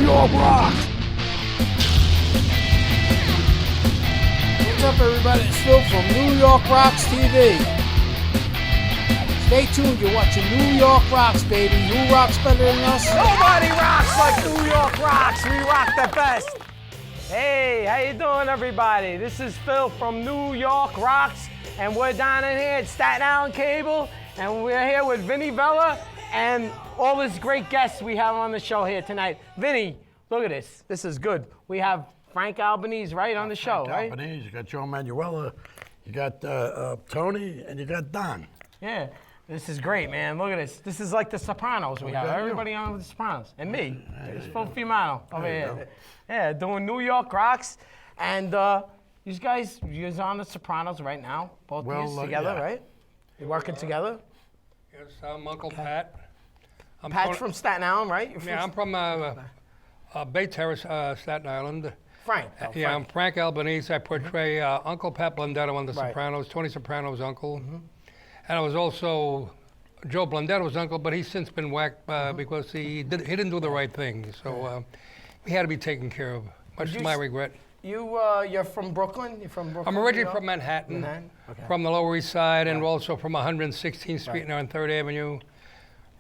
York rocks! What's up, everybody? It's Phil from NYRockstv. Stay tuned, you're watching New York Rocks, baby. Who rocks better than us? Nobody rocks like New York rocks. We rock the best. Hey, how you doing, everybody? This is Phil from New York Rocks, and we're down in here at Staten Island Cable, and we're here with Vinny Vella and all these great guests we have on the show here tonight. Vinny, look at this. This is good. We have Frank Albanese right on the show, right? Albanese, you got Joe Manuella, you got Tony, and you got Don. Yeah, this is great, man. Look at this. This is like the Sopranos we have. Everybody on with the Sopranos. And me. It's Phil Fiumano over here. Yeah, doing New York Rocks. And you guys, you're on the Sopranos right now. Both of you together, right? You're working together? Yes, I'm Uncle Pat. Pat's from Staten Island, right? I'm from Bay Terrace, Staten Island. Frank. Yeah, I'm Frank Albanese. I portray Uncle Pat Blundetto on The Sopranos, Tony Soprano's uncle. And I was also Joe Blundetto's uncle, but he's since been whacked because he didn't do the right thing. So he had to be taken care of, much to my regret. You're from Brooklyn? You're from Brooklyn? I'm originally from Manhattan, from the Lower East Side, and also from 116th Street and on 3rd Avenue,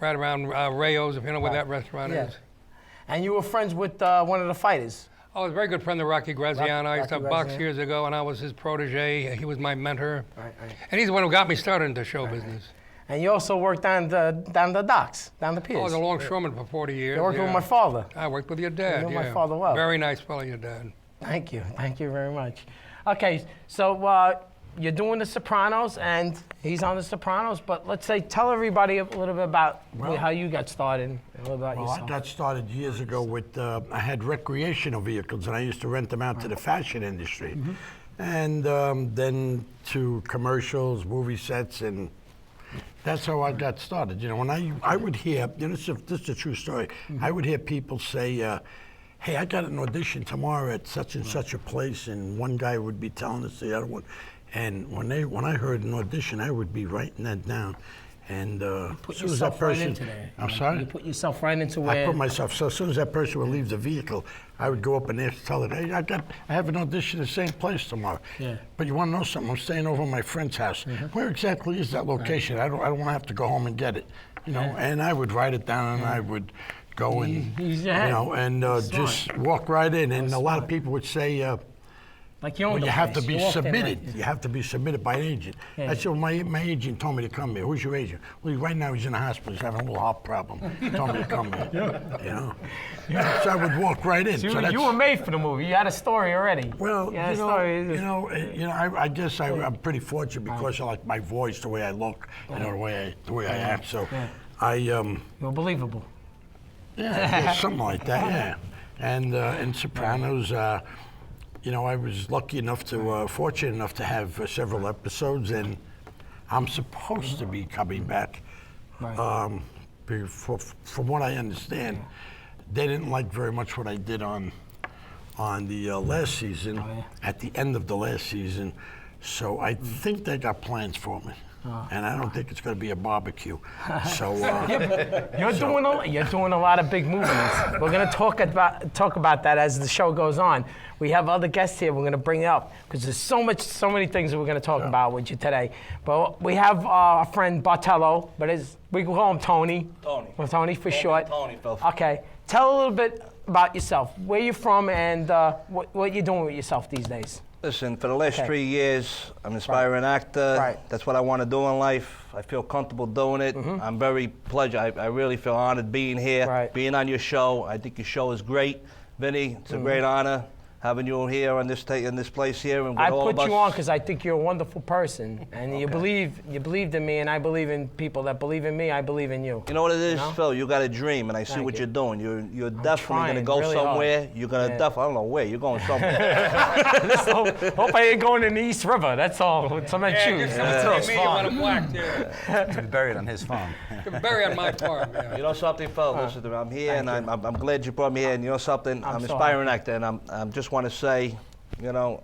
right around Rayo's, if you know where that restaurant is. And you were friends with one of the fighters? I was a very good friend of Rocky Graziano. I used to box years ago, and I was his protege. He was my mentor. And he's the one who got me started into show business. And you also worked down the docks, down the piers. I was a longshoreman for 40 years. You worked with my father. I worked with your dad, You know my father well. Very nice fellow, your dad. Thank you very much. Okay, so you're doing The Sopranos, and he's on The Sopranos, but let's say, tell everybody a little bit about how you got started, and a little about yourself. I got started years ago with, I had recreational vehicles, and I used to rent them out to the fashion industry. And then to commercials, movie sets, and that's how I got started. You know, when I would hear, you know, this is a true story, I would hear people say, hey, I got an audition tomorrow at such and such a place, and one guy would be telling us the other one. And when I heard an audition, I would be writing that down. And as soon as that person, I'm sorry? You put yourself right into where... I put myself, so as soon as that person would leave the vehicle, I would go up and tell it, hey, I have an audition at the same place tomorrow. But you want to know something? I'm staying over at my friend's house. Where exactly is that location? I don't want to have to go home and get it. You know, and I would write it down, and I would go and, you know, and just walk right in. And a lot of people would say, like you have to be submitted. You have to be submitted by an agent. I said, well, my agent told me to come here. Who's your agent? Well, right now he's in the hospital. He's having a little heart problem. He told me to come here. You know? So I would walk right in. So you were made for the movie. You had a story already. Well, I guess I'm pretty fortunate because of like my voice, the way I look, you know, the way I act. So you're believable. Yeah, something like that. Yeah, and in Sopranos. You know, I was lucky enough to, fortunate enough to have several episodes, and I'm supposed to be coming back. From what I understand, they didn't like very much what I did on the last season, at the end of the last season, so I think they got plans for me. And I don't think it's going to be a barbecue. So you're doing a lot of big movements. We're going to talk about that as the show goes on. We have other guests here we're going to bring up because there's so many things that we're going to talk about with you today. But we have our friend Bartolo, but we can call him Tony. Well, Tony for short. Tony, Phil. Okay, tell a little bit about yourself, where you're from, and what you're doing with yourself these days. Listen, for the last 3 years, I'm an aspiring actor. That's what I want to do in life. I feel comfortable doing it. I'm very I really feel honored being here, being on your show. I think your show is great. Vinny, it's a great honor having you here on this place here. And with I all put of us. you on because I think you're a wonderful person, and you believed in me, and I believe in people that believe in me. I believe in you. You know what it is, Phil? You got a dream, and I see what you're doing. You're definitely going to go really somewhere. Hard. You're going to definitely, I don't know where, you're going somewhere. Hope I ain't going in the East River. That's all. With cement shoes. That's me when I'm black, To be buried on his farm. To be buried on my farm, You know something, Phil? Listen to me. I'm here, and I'm glad you brought me here. And you know something? I'm an aspiring actor, and I just want to say, you know,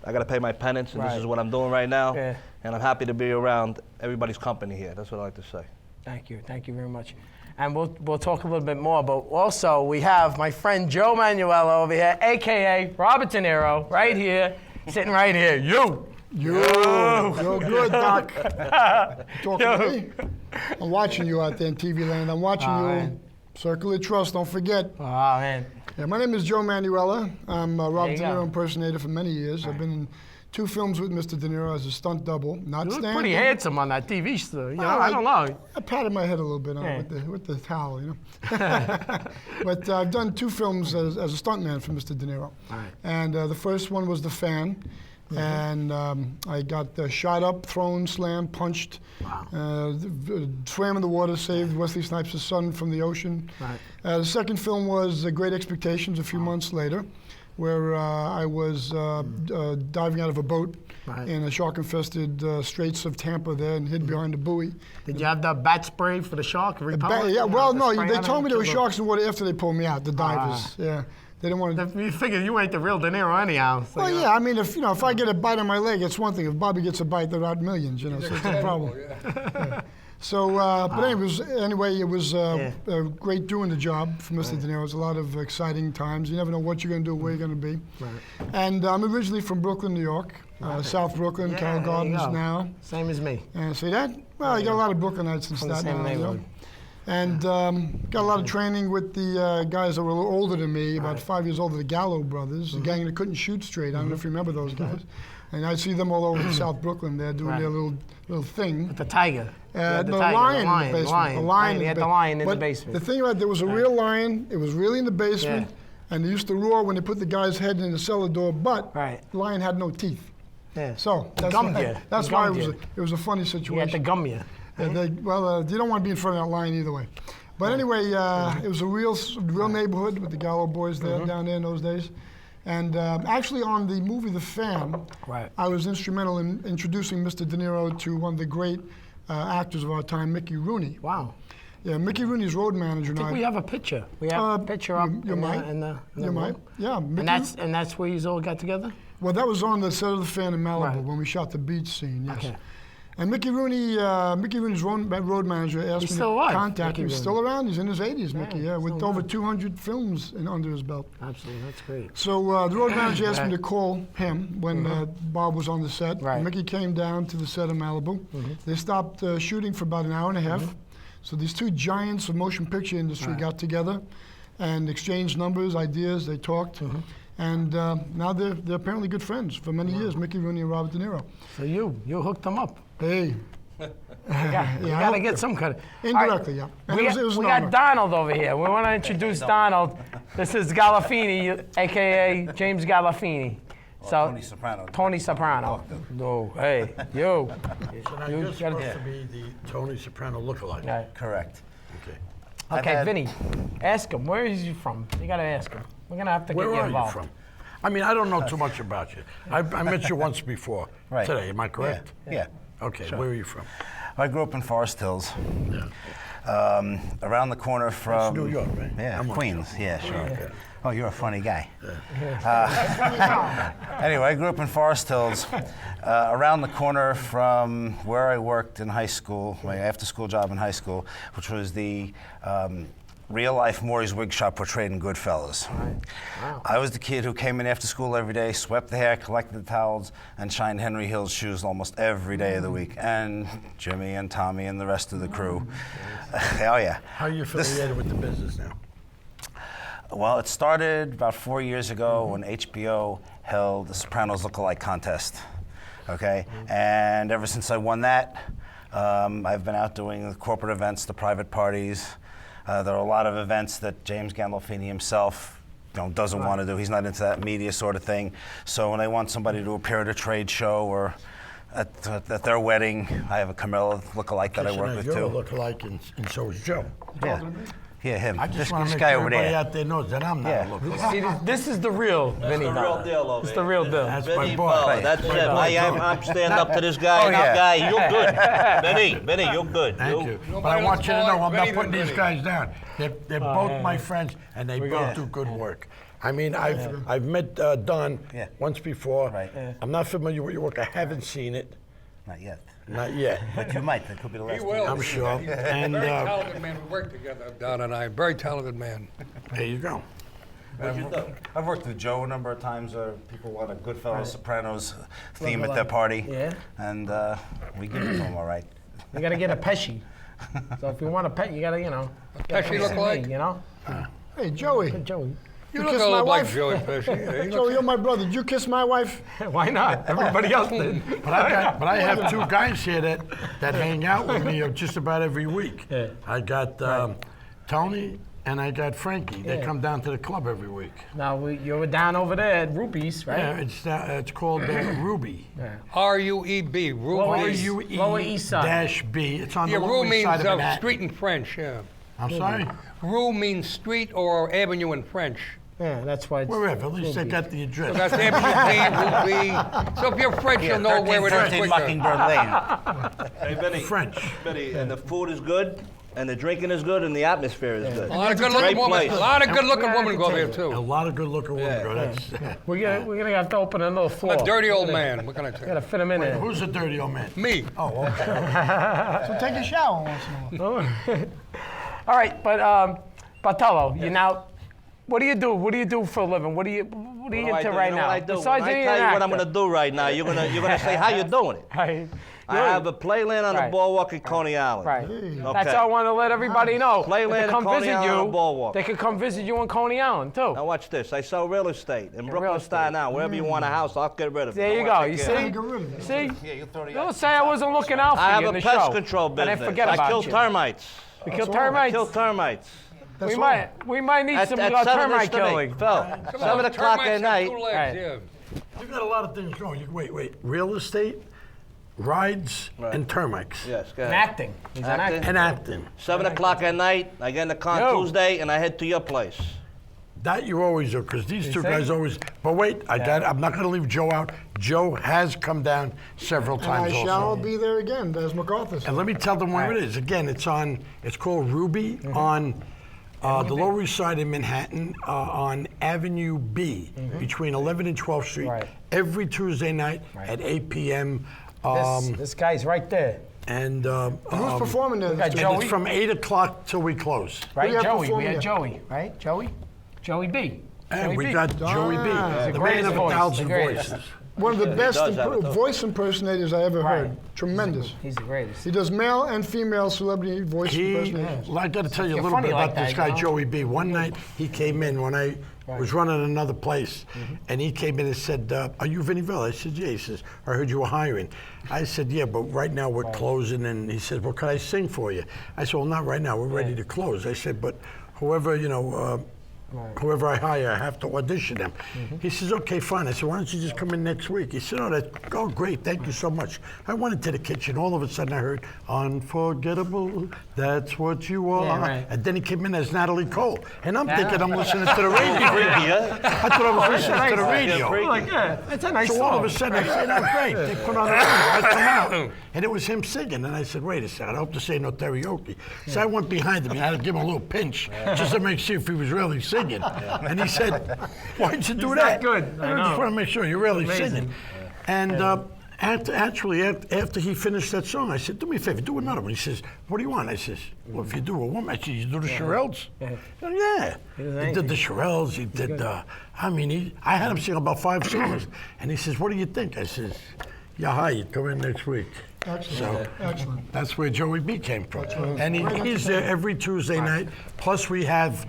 I got to pay my penance, and this is what I'm doing right now. And I'm happy to be around everybody's company here. That's what I like to say. Thank you very much. And we'll talk a little bit more, but also we have my friend Joe Manuella over here, AKA Robert De Niro, right here, sitting right here. You're good, Doc. Talking to me? I'm watching you out there in TV land. I'm watching you. Man. Circle of Trust, don't forget. Oh, man. Yeah, my name is Joe Manuella. I'm a Robert De Niro impersonator for many years. I've been in 2 films with Mr. De Niro as a stunt double. Not You look standing. pretty handsome on that TV show. You know, I don't know. I patted my head a little bit on it with the towel, you know. But I've done 2 films as a stuntman for Mr. De Niro. Right. And the first one was The Fan. And I got shot up, thrown, slammed, punched, swam in the water, saved Wesley Snipes' son from the ocean. Right. The second film was Great Expectations a few months later, where I was diving out of a boat in the shark-infested straits of Tampa there and hid behind a buoy. Did you have the bat spray for the shark? Yeah, well, no, they told me there were sharks in the water after they pulled me out, the divers. Yeah. They didn't want to. You figured you ain't the real De Niro anyhow. So well, yeah. I mean, if I get a bite on my leg, it's one thing. If Bobby gets a bite, they're out millions. You know, so it's a problem. Yeah. So, but anyway, it was great doing the job for Mr. De Niro. It was a lot of exciting times. You never know what you're going to do, where you're going to be. Right. And I'm originally from Brooklyn, New York, South Brooklyn, Carroll Gardens now. Same as me. See that? Well, you got a lot of Brooklynites in Staten Island. You know? And got a lot of training with the guys that were a little older than me, about 5 years older, the Gallo brothers, a gang that couldn't shoot straight. I don't know if you remember those guys. And I'd see them all over in South Brooklyn. They're doing their little thing. With the tiger. The lion in the basement. The lion. They had the lion in the basement. The thing about it, there was a real lion. It was really in the basement. And they used to roar when they put the guy's head in the cellar door, but the lion had no teeth. Yeah. So that's why it was a funny situation. He had to gum you. You don't want to be in front of that line either way. But anyway, it was a real neighborhood with the Gallo boys there down there in those days. And actually on the movie The Fan, I was instrumental in introducing Mr. De Niro to one of the great actors of our time, Mickey Rooney. Wow. Yeah, Mickey Rooney's road manager. I think we have a picture. We have a picture up in the might. Yeah. And that's where you all got together? Well, that was on the set of The Fan in Malibu when we shot the beach scene, yes. Okay. And Mickey Rooney's road manager asked me to contact him. He's still around. He's in his 80s, Mickey, with over 200 films under his belt. Absolutely, that's great. So the road manager asked me to call him when Bob was on the set. Right. Mickey came down to the set of Malibu. They stopped shooting for about an hour and a half. So these 2 giants of motion picture industry got together and exchanged numbers, ideas. They talked. And now they're apparently good friends for many years, Mickey Rooney and Robert De Niro. So you hooked them up. Hey. You got to get some kind of... Indirectly, We got Donald over here. We want to introduce Donald. This is Gallafini, a.k.a. James Gallafini. So, Tony Soprano. No, hey, you. So now you're supposed to be the Tony Soprano lookalike. Right. Correct. Okay, Vinny, ask him. Where is you from? You got to ask him. We're going to have to get you involved. Where are you from? I mean, I don't know too much about you. I met you once before today, am I correct? Yeah. Okay, where are you from? I grew up in Forest Hills. Around the corner from... That's New York, right? Yeah, Queens. Yeah, sure. Okay. Oh, you're a funny guy. Anyway, I grew up in Forest Hills, around the corner from where I worked in high school, my after-school job in high school, which was the real-life Maury's Wig Shop portrayed in Goodfellas. Wow. I was the kid who came in after school every day, swept the hair, collected the towels, and shined Henry Hill's shoes almost every day of the week. And Jimmy and Tommy and the rest of the crew. Oh, yeah. How are you affiliated with the business now? Well, it started about 4 years ago when HBO held the Sopranos Lookalike Contest. Okay? And ever since I won that, I've been out doing the corporate events, the private parties. There are a lot of events that James Gandolfini himself doesn't want to do. He's not into that media sort of thing. So when they want somebody to appear at a trade show or at their wedding, I have a Camilla lookalike that I work with too. You're a lookalike, and so is Joe. Yeah, him. I just this want to make guy sure over everybody there. out there knows that I'm not a lookalike. See, this is the real Vinny. That's the real deal over It's the real deal. That's Vinny my boy. Vella, that's it. I'm standing up to this guy. Oh, yeah. Guy, you're good. Vinny, you're good. Thank you. But I want you to know, I'm not putting these guys down. They're both my friends, and they both do good work. I mean, I've met Don once before. Right. I'm not familiar with your work. I haven't seen it. Not yet. Not yet. But you might. That could be the last He will. I'm sure. And Very talented man. We work together, Don and I. Very talented man. there you go. I've worked with Joe a number of times. People want a Goodfellas, Sopranos theme at their party. Yeah. And we give it to them all right. You gotta get a Pesci. So if you want a pet, you gotta, Pesci look like? You know? Hey, Joey. Good Joey. You You look kissed a my little like wife? Joey Pesci. Yeah, you Joey, look- you're my brother. Did you kiss my wife? Why not? Everybody else did. But I have two guys here that hang out with me just about every week. Yeah. I got Tony and I got Frankie. They come down to the club every week. Now, you were down over there at Ruby's, right? Yeah, it's called Ruby. R-U-E-B. Ruby. Lower East Side. R-U-E-B. It's on Yeah, the Rue Lower East means Side of Manhattan. street in French, yeah. I'm sorry? Rue means street or avenue in French. Yeah, that's why it's... Wherever. At least I got the address. That's avenue B. So if you're French, you'll know where it is 13 quicker. Mockingbird Lane. Hey, Vinny. French. Vinny, and the food is good, and the drinking is good, and the atmosphere is good. A lot of good-looking Great women. place. A lot of good-looking women go there A too. lot of good-looking women go. We're gonna have to open another floor. I'm a dirty old man. What can I tell you? Gotta fit him in there. Who's a dirty old man? Me. Oh, okay. So take a shower once in a while. All right, but Bartolo, you now... What do you do? What do you do for a living? What are you into right now? I do? Besides When I being tell an you what I'm actor. going to do right now, you're gonna say how you doing it. Right. I have a playland on the Right. boardwalk in Coney Island. Right. Okay. That's all I want to let everybody know. Playland If they at come Coney visit Island on the you, boardwalk. they can come visit you in Coney Island too. Now watch this. I sell real estate in Brooklyn, real estate. Staten Island. Wherever you want a house, I'll get rid of it. There you I go. wanna You take care see? of it. Get rid of it. See? Yeah, you throw the Don't say I wasn't looking out for I you have in a the pest show. control And business. I forget I about kill you. termites. We kill I termites. kill termites. That's We all. might need At some 7 termite this to me. killing. Phil, 7 o'clock at Termites have night. 2 legs, Right. yeah. You got a lot of things going. Wait. Real estate, rides, and termites. Yes, go And ahead. acting. He's an actor. And acting. 7 o'clock at night, I get in the car Yo. Tuesday, and I head to your place. That you always do, because these two see? guys always. But wait, I'm not going to leave Joe out. Joe has come down several And I times shall also. be there again, as MacArthur said. And let me tell them where it is. Again, it's called Ruby on the Lower East Side in Manhattan on Avenue B between 11 and 12th Street. Right. Every Tuesday night at 8 p.m. This guy's right there. And Who's performing there? got this Joey. it's from 8 o'clock till we close. Right, We have Joey. We performed had here. Joey, right? Joey? Joey B. And Joey we B. got Joey B, Ah. the greatest man of voice, 1,000 the greatest. voices. One of the best does have it, though. voice impersonators I ever heard. Right. Tremendous. He's the greatest. He does male and female celebrity voice impersonations. I got to tell you a You're little bit funny like about this that, guy, you know? Joey B. One night he came in when I was running another place, and he came in and said, "Are you Vinny Vella?" I said, "Yeah." He says, "I heard you were hiring." I said, "Yeah, but right now we're closing." And he said, "Well, could I sing for you?" I said, "Well, not right now. We're ready to close." I said, "But whoever whoever I hire, I have to audition them." He says, "Okay, fine." I said, "Why don't you just come in next week?" He said, "Oh, great, thank you so much." I went into the kitchen. All of a sudden, I heard, "Unforgettable, that's what you are." Yeah, right. And then he came in as Natalie Cole. And I'm thinking I'm listening to the radio. I thought I was listening to the radio. Like, yeah, it's a nice So all of a song. sudden, I said, "Oh, great." They put on the radio. I come out, and it was him singing. And I said, "Wait a second, I hope this ain't no karaoke." So I went behind him, and I had to give him a little pinch just to make sure if he was really singing. And he said, "Why'd you do that?" that good. I I just know. want to make sure you're really Amazing. singing. And after he finished that song, I said, "Do me a favor, do another one." He says, "What do you want?" I says, "Well, if you do a woman," I said, "You do the Shirelles?" He said, "Yeah." He did the Shirelles. He did. I had him sing about 5 songs, and he says, "What do you think?" I says, "You're hired. Come in next week." Excellent. Excellent. That's where Joey B came from. And he's there every Tuesday night. Plus, we have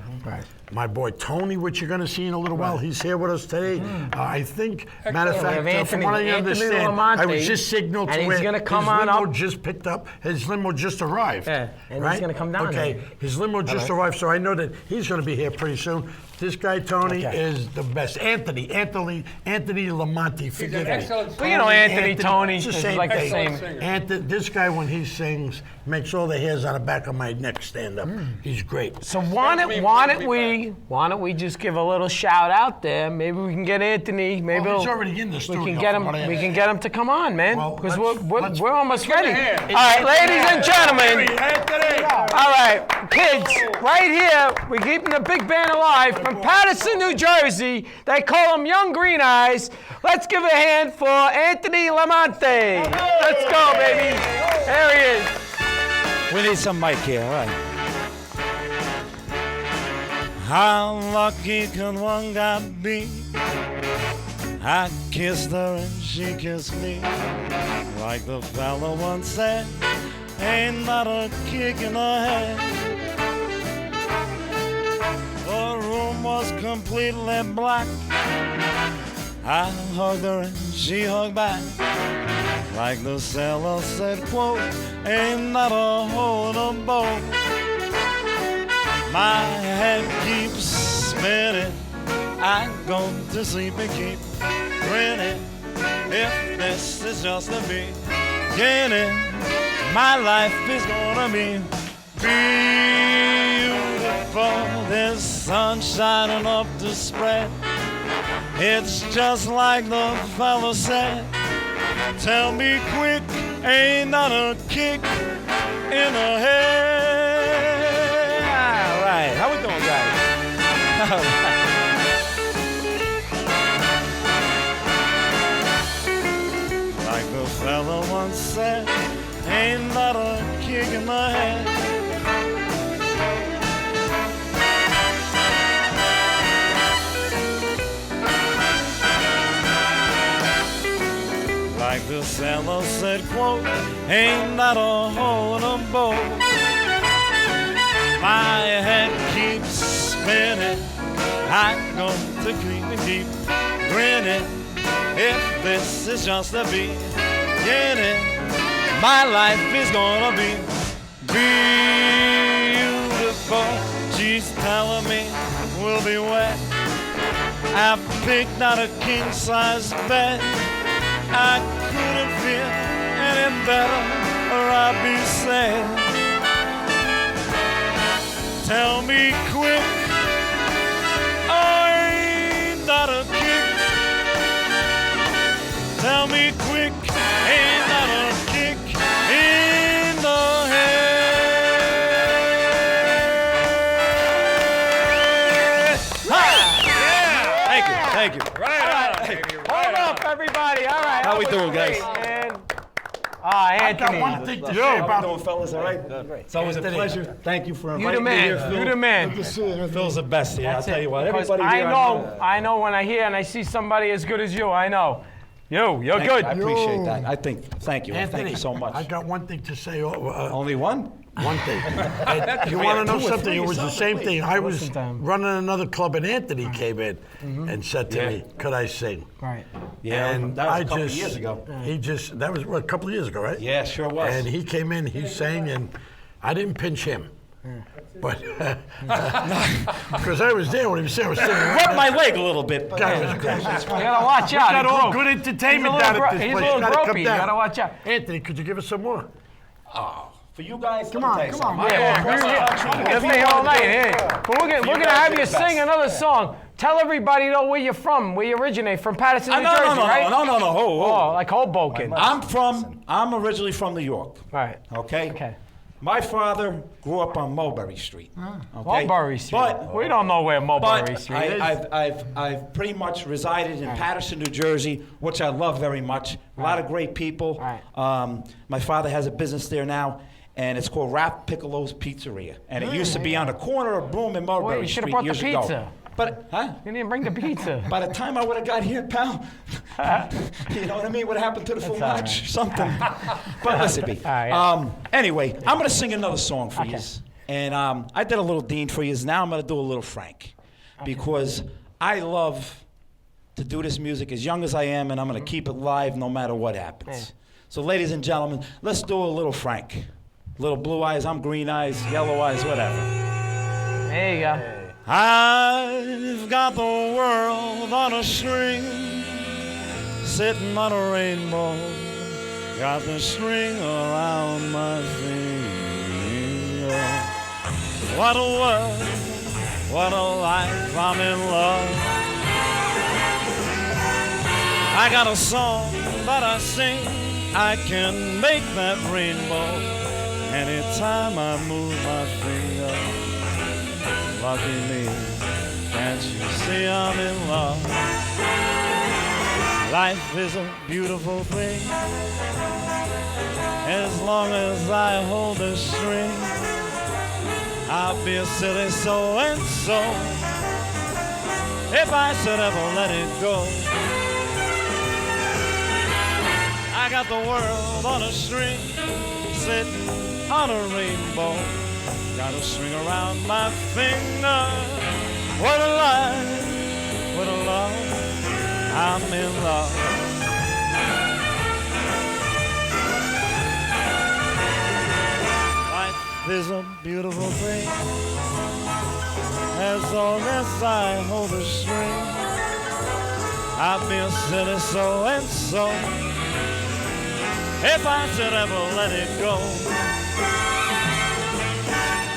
my boy Tony, which you're going to see in a little while. He's here with us today. I think, matter of We have fact, from what I Anthony understand, LaMonte, I was just signaled to and he's where gonna come his on limo up. just picked up. His limo just arrived. Yeah, and he's right? gonna come down Okay, here. his limo just arrived, so I know that he's going to be here pretty soon. This guy, Tony, is the best. Anthony LaMonte, forgive me. excellent Well, you know Anthony, Tony, It's the it's same like the thing. same. This guy, when he sings, makes all the hairs on the back of my neck stand up. He's great. So why don't we everybody, why don't we just give a little shout out there? Maybe we can get Anthony. Maybe he's already in the studio. We can get him. We can get him to come on, man. Because we're almost ready. hand. All right, ladies and gentlemen. Anthony. All right, kids, right here, we're keeping the big band alive from Paterson, New Jersey. They call him Young Green Eyes. Let's give a hand for Anthony LaMonte. Let's go, baby. There he is. We need some mic here, all right. How lucky can one guy be? I kissed her and she kissed me. Like the fella once said, ain't not a kick in the head. The room was completely black. I hugged her and she hugged back. Like the sailor said, quote, ain't not a hole in a boat. My head keeps spinning. I go to sleep and keep grinning. If this is just the beginning, my life is gonna be beautiful. There's sun shining up to spread. It's just like the fellow said. Tell me quick, ain't not a kick in the head. All right, how we doing, guys? All right. Like the fella once said, ain't not a kick in the head. Like the sailor said, quote, ain't not a hole in a boat. My head keeps spinning. I go to keep and keep grinning. If this is just the beginning, my life is gonna be beautiful. She's telling me we'll be wet. I picked out a king-size bed. I couldn't feel any better, or I'd be sad. Tell me quick, ain't that a kick? Tell me quick, ain't that a kick in the head? Ha! Yeah! Thank you. Right on, baby. Hold up, everybody. All right. How we doing, guys? Anthony. I got one thing to say about doing, fellas? All right? It's always a pleasure. Thank you for You inviting the me here, man. Phil. You the man. Good to see you. Phil's the best here. I'll tell you what. Because Everybody here, I know when I hear and I see somebody as good as you, I know. You're good. I appreciate that. Thank you. Anthony. Thank you so much. I got one thing to say. Only one? One thing. You want to know something? It was the same thing. I was Listen to him. running another club, and Anthony came in and said to me, "Could I sing?" Right. Yeah, And that was I a couple just, years ago. That was what, a couple of years ago, right? Yeah, sure was. And he came in, he sang, and I didn't pinch him. But, because I was there when he was saying, I was singing. Rubbed my leg a little bit. Guy was great. You gotta watch out. Got He's all broke. good entertainment He's a down little at this he's place. a little You gotta come gropey. You down. gotta watch out. Anthony, could you give us some more? For you guys, Come on, come on. Yeah, we'll stay all night. Hey. But we're gonna have you sing another song. Tell everybody though where you're from, where you originate from, Paterson, New Jersey, right? No. Oh, like Hoboken. I'm originally from New York. Right. Okay. Okay. My father grew up on Mulberry Street. Okay? Mulberry Street. But We don't know where Mulberry But Street is. I've pretty much resided in Paterson, New Jersey, which I love very much. A lot of great people. Right. My father has a business there now, and it's called Rap Piccolo's Pizzeria. And it used to be on the corner of Broome and Mulberry Boy, you should have Street brought the years ago. pizza. But, huh? You didn't bring the pizza. By the time I would have got here, pal, you know what I mean? What happened to the full all match? right. Something. But listen, B. right. Anyway, I'm going to sing another song for you. And I did a little Dean for you. Now I'm going to do a little Frank. Because I love to do this music as young as I am, and I'm going to keep it live no matter what happens. So, ladies and gentlemen, let's do a little Frank. Little blue eyes, I'm green eyes, yellow eyes, whatever. There you go. I've got the world on a string, sitting on a rainbow, got the string around my finger. What a world, What a life, I'm in love. I got a song that I sing, I can make that rainbow anytime I move my finger. Lucky me, can't you see I'm in love? Life is a beautiful thing, as long as I hold the string. I'll be a silly so-and-so if I should ever let it go. I got the world on a string, sitting on a rainbow. Got a string around my finger. What a life, what a love, I'm in love. Life is a beautiful thing, as long as I hold the string. I'll be a silly so-and-so if I should ever let it go.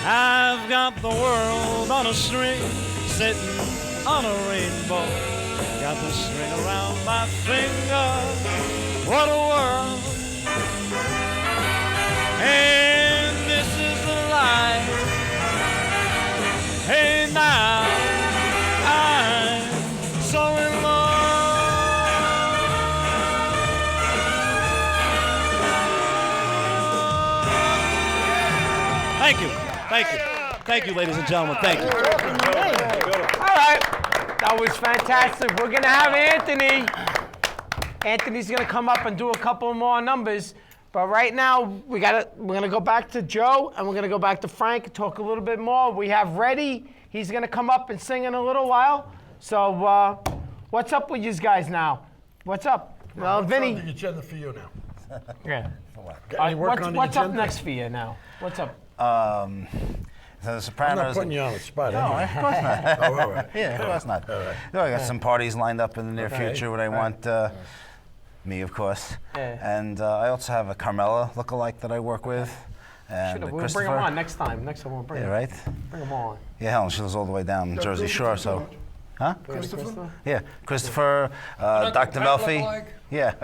I've got the world on a string, sitting on a rainbow. Got the string around my finger. What a world. And this is the life. Hey, now I'm so in love. Thank you. Thank you. Thank you, ladies and gentlemen. Thank you. All right. That was fantastic. We're going to have Anthony. Anthony's going to come up and do a couple more numbers. But right now, we're going to go back to Joe, and we're going to go back to Frank and talk a little bit more. We have Reddy. He's going to come up and sing in a little while. So what's up with you guys now? What's up? Vinny. What's on the agenda for you now? Yeah. What's up next for you now? What's up? So the Sopranos. I'm not putting you on the spot. No, of course not. Oh, all right. Yeah, of course not. No, I got some parties lined up in the near future where I want me, of course. And I also have a Carmela lookalike that I work with. And We'll bring him on next time. Next time we'll bring him. Yeah, right? Bring him on. Yeah, Helen, she lives all the way down Jersey Shore, so. Huh? Christopher? Yeah, Christopher, Dr. Melfi. Yeah.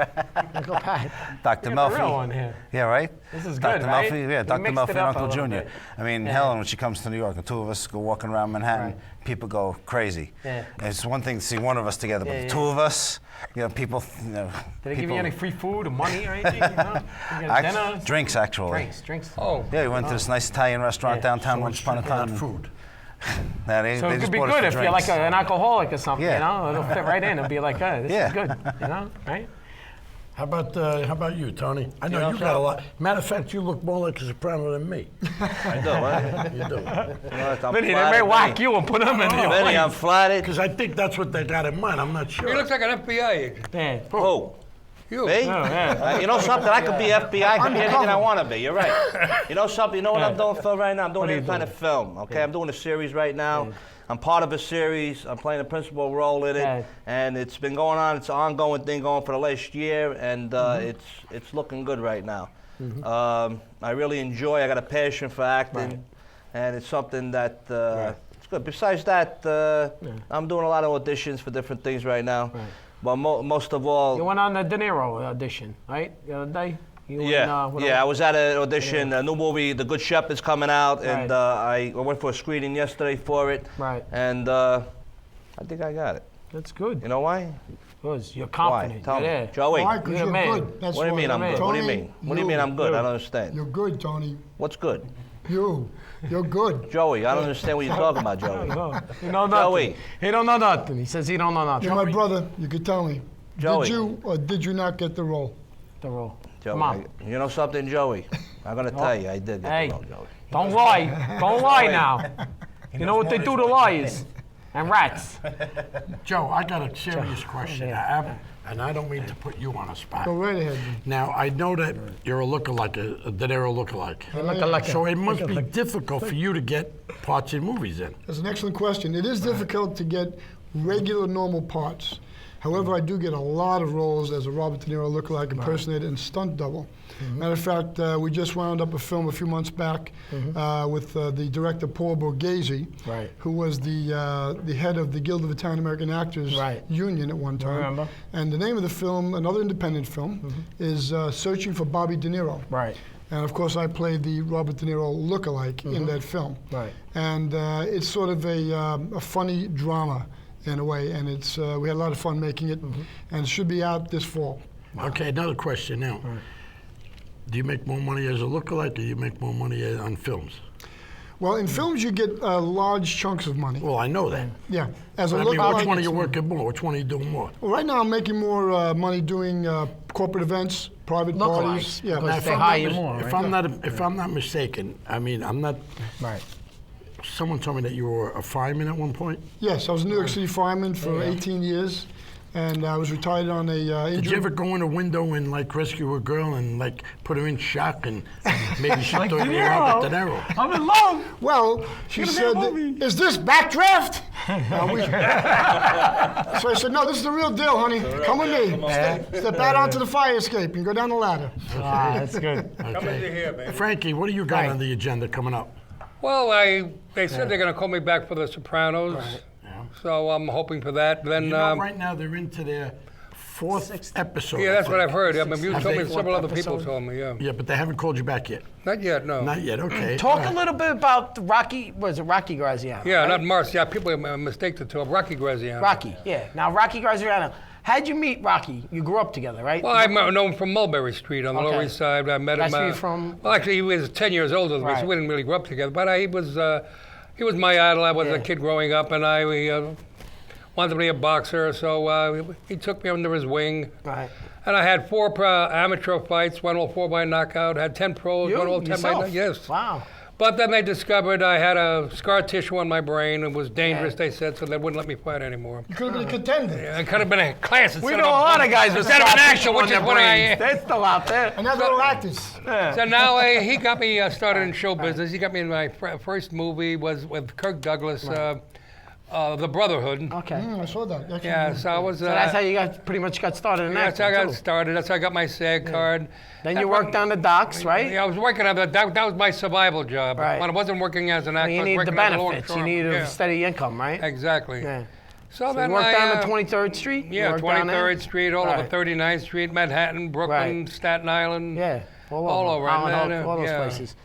Uncle Pat. Dr. We got the Melfi. real one here. Yeah, right? This is Dr. good, right? Melfi, yeah, We Dr. mixed Melfi it and up a Uncle little Junior. bit. I mean, Yeah. Helen, when she comes to New York, the two of us go walking around Manhattan, Right. people go crazy. Yeah. And it's one thing to see one of us together, but Yeah, the yeah. two of us, people, Did they give people- you any free food or money or anything? You know? You got dinner? Drinks, actually. Drinks. Oh. Yeah, we went to this nice Italian restaurant downtown once upon a time. Food. Nah, they So it just could be bought us good for if you're drinks. like an alcoholic or something, Yeah. you know? It'll fit right in. It'll be like, this Yeah. is good, you know? Right? How about you, Tony? I know you got a lot. Matter of fact, you look more like a soprano than me. I do, right? You do. Vinny, they may whack you and put him in your Vinny, I'm flattered. Because I think that's what they got in mind. I'm not sure. He looks like an FBI agent. Yeah. Who? You. Me? Oh, yeah. You know something? I could be FBI. I could be anything I want to be. You're right. You know something? You know what I'm doing, Phil, right now? I'm doing are you any kind of film, okay? I'm doing a series right now. I'm part of a series. I'm playing a principal role in it. Yeah. And it's been going on. It's an ongoing thing going for the last year. And it's looking good right now. I really enjoy. I got a passion for acting. Right. And it's something that it's good. Besides that, I'm doing a lot of auditions for different things right now. Right. But most of all, You went on the De Niro audition, right? The other day? You yeah, went, I was at an audition. A new movie, The Good Shepherd's coming out, and Right. I went for a screening yesterday for it. Right. And I think I got it. That's good. You know why? Because you're confident. Tell You're me, there. Joey. Why? What Because You're you're a man. good. That's do you why. mean I'm good? What do you Tony, mean? What do you mean I'm good? I don't understand. You're good, Tony. What's good? You're good. Joey, I don't understand what you're talking about, Joey. No, he know nothing. Joey. He don't know nothing. He says he don't know nothing. You're my brother. You could tell me. Joey. Did you or did you not get the role? The role. Joey, Come on. you know something, Joey? I'm gonna tell you, I did get Hey, the role, Joey. don't lie. Don't lie now. You know what they do to liars? And rats. Joe, I got a serious question. And I don't mean to put you on a spot. Go right ahead. Now, I know that you're a lookalike, a De Niro lookalike. So it must be difficult for you to get parts in movies then. That's an excellent question. It is difficult to get regular, normal parts. However, I do get a lot of roles as a Robert De Niro lookalike impersonator and stunt double. Matter of fact, we just wound up a film a few months back with the director Paul Borghese, who was the head of the Guild of Italian American Actors Union at one time. I remember. And the name of the film, another independent film, is Searching for Bobby De Niro. And of course, I played the Robert De Niro lookalike in that film. And it's sort of a funny drama in a way, and it's we had a lot of fun making it, and it should be out this fall. Okay, another question now. Do you make more money as a lookalike, or do you make more money on films? Well, in films you get large chunks of money. Well, I know that. Yeah, as a I mean, lookalike. which one are you working more? Which one are you doing more? Well, right now I'm making more money doing corporate events, private parties. Yeah, because they hire you more. If I'm not mistaken, I mean, I'm not. Someone told me that you were a fireman at one point. Yes, I was a New York City fireman for 18 years, and I was retired on a injury. Did you ever go in a window and like rescue a girl and like put her in shock and maybe she thought you were Robert De Niro? I'm in love. Well, she said, "Is this backdraft?" So I said, "No, this is the real deal, honey. Come with me. Step out onto the fire escape and go down the ladder." That's good. Okay. Frankie, what do you got on the agenda coming up? Well, they said they're going to call me back for The Sopranos, so I'm hoping for that. Then You know, right now they're into their fourth episode. Yeah, that's what I've heard. I mean, you Have told they- me, several other people told me, yeah. Yeah, but they haven't called you back yet. Not yet, no. Not yet. Okay. Talk a little bit about Rocky. Was it Rocky Graziano? Yeah, right? not Mars. Yeah, people mistake the two. Rocky Graziano. Rocky. Yeah. Now Rocky Graziano. How'd you meet Rocky? You grew up together, right? Well, I know him from Mulberry Street on the Lower East Side. I met him. That's where you're from? Well, actually, he was 10 years older than me, so we didn't really grow up together. But he was my idol. I was a kid growing up, and I wanted to be a boxer, so he took me under his wing. Right. And I had 4 amateur fights, won all 4 by knockout. Had 10 pros, won all 10 by knockout. Yes. Wow. But then they discovered I had a scar tissue on my brain. It was dangerous, they said, so they wouldn't let me fight anymore. You could have been a contender. Yeah, it could have been a class instead We of know a lot of guys with instead of an scar action, tissue which on is their what I brains. They're still out there. And that's little actors. So now he got me started in show business. He got me in my first movie was with Kirk Douglas, The Brotherhood. Okay. I saw that. That's Yeah, so I was. So that's how you pretty much got started in That's acting, how I got too. started. That's how I got my SAG card. Then you worked on the docks, right? Yeah, I was working on that. That was my survival job. Right. When I wasn't working as an actor, You I was need the working on the benefits. You need longshoreman. a steady income, right? Exactly. Yeah. So So then you worked I, down the 23rd Street? You Yeah, worked down there? 23rd Street, all over 39th Street, Manhattan, Brooklyn, Staten Island. Yeah, all over. Island, all those yeah. places.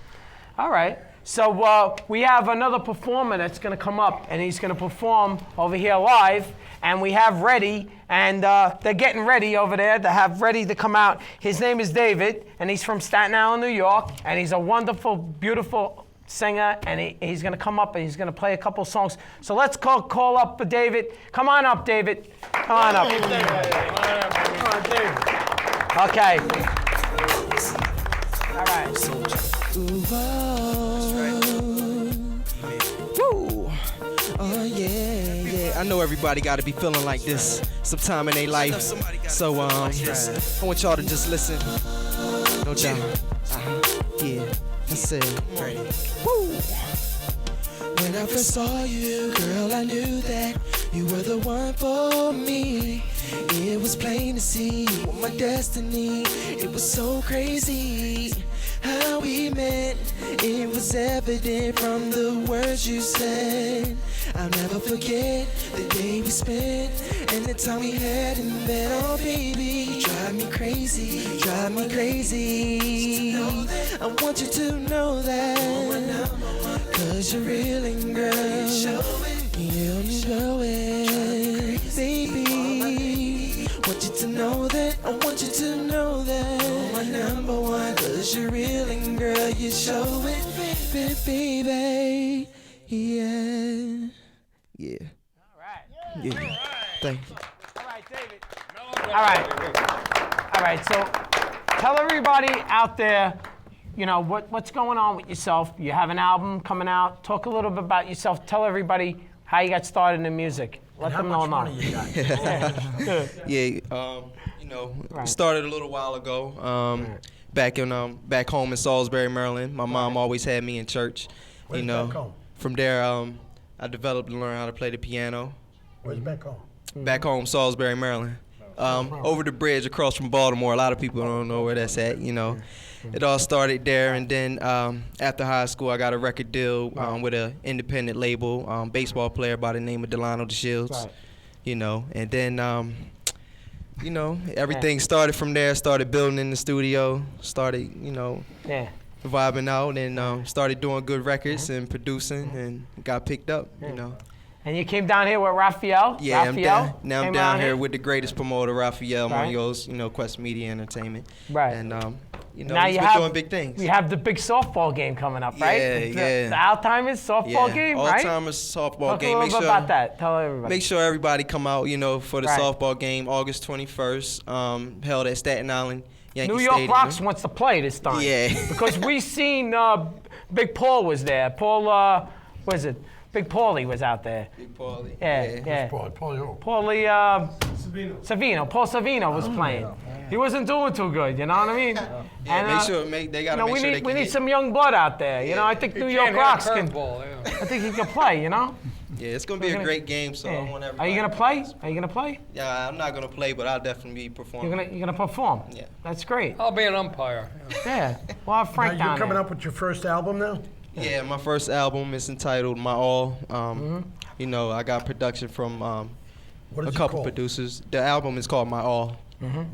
All right. So we have another performer that's going to come up, and he's going to perform over here live. And we have ready, and they're getting ready over there to have ready to come out. His name is David, and he's from Staten Island, New York, and he's a wonderful, beautiful singer, and he's going to come up and he's going to play a couple songs. So let's call up David. Come on up, David. Come on up. Come on, David. Okay. All right. Woo. Oh yeah. I know everybody got to be feeling like this sometime in their life. So I want y'all to just listen. No doubt. Yeah. I said. Woo. When I first saw you, girl, I knew that you were the one for me. It was plain to see you were my destiny. It was so crazy how we met. It was evident from the words you said. I'll never forget the day we spent and the time we had in bed. Oh baby, you drive me crazy, drive me crazy. I want you to know that, 'cause you're real and girl, you'll show it, baby. Want you to know that, I want you to know that you're my number one, 'cause you're real and girl, you show it, baby. Yeah. Yeah. All right. Yeah. Thank you. All right, David. All right, so tell everybody out there, you know, what's going on with yourself. You have an album coming out. Talk a little bit about yourself. Tell everybody how you got started in music. Let them know now. Yeah, you know, started a little while ago. Back home in Salisbury, Maryland. My mom always had me in church. Where's you know, back home? from there, I developed and learned how to play the piano. Where's back home? back home, Salisbury, Maryland. Over the bridge across from Baltimore. A lot of people don't know where that's at, you know. It all started there, and then after high school, I got a record deal with an independent label, baseball player by the name of Delano DeShields, you know. And then, you know, everything started from there. Started building in the studio. Started, you know, vibing out, and started doing good records and producing, and got picked up, you know. And you came down here with Raphael? Yeah, I'm down here with the greatest promoter, Raphael Munoz, you know, Quest Media Entertainment. Right. And, you know, now he's been doing big things. We have the big softball game coming up, right? The Alzheimer's softball game, right? Alzheimer's softball game. Talk a little bit about that. Tell everybody. Make sure everybody come out, you know, for the softball game, August 21st, held at Staten Island Yankee New York Stadium. Rocks wants to play this time. Yeah. Because we seen Big Paul was there. Paul, what is it? Big Paulie was out there. Big Paulie. Yeah. Paulie who? Paulie Savino. Paul Savino was playing. He wasn't doing too good, you know what I mean? Yeah, they gotta make sure we need some young blood out there. You know, I think New York Rocks can. I think he can play, you know? Yeah, it's gonna be a great game, so I want everybody. Are you gonna play? Are you gonna play? Yeah, I'm not gonna play, but I'll definitely be performing. You're gonna perform? Yeah. That's great. I'll be an umpire. Yeah. We'll have Frank down You're coming there. up with your first album now? Yeah, my first album is entitled My All. You know, I got production from a couple producers. The album is called My All.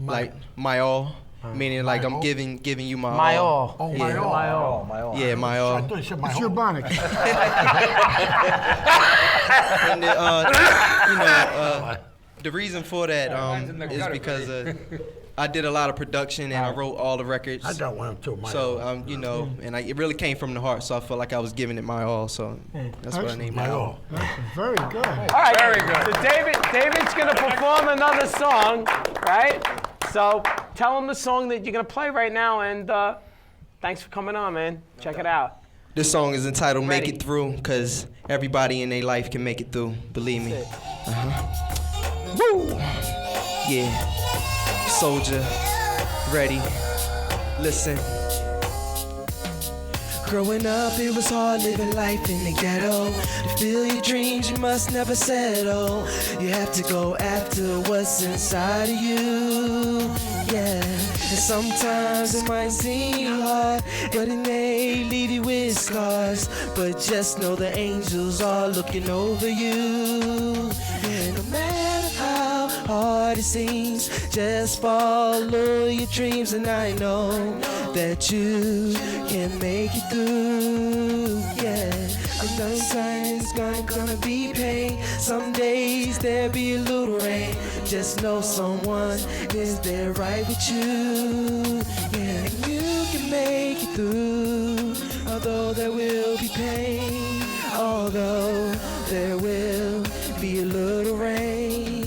Like My All, meaning like I'm giving you my all. My all. Oh, Yeah. my all. My all. My all. Yeah, My All. I thought you said my It's all. your bonnet. And you know, the reason for that is because I did a lot of production and I wrote all the records. I got one too. My all. So you know, and it really came from the heart. So I felt like I was giving it my all. So that's what I named my it. all. Very good. All right. Very good. So David's gonna perform another song, right? So tell him the song that you're gonna play right now, and thanks for coming on, man. Check it out. This song is entitled Ready. Make It Through, because everybody in their life can make it through. Believe me. Woo! Yeah. Soldier. Ready. Listen. Growing up, it was hard living life in the ghetto. To feel your dreams, you must never settle. You have to go after what's inside of you. Yeah. And sometimes it might seem hard, but it may leave you with scars. But just know the angels are looking over you. And no matter how hard it seems, just follow your dreams, and I know that you can make it through. Yeah. And sometimes it's gonna be pain. Some days there'll be a little rain. Just know someone is there right with you. Yeah, and you can make it through. Although there will be pain, although there will be a little rain,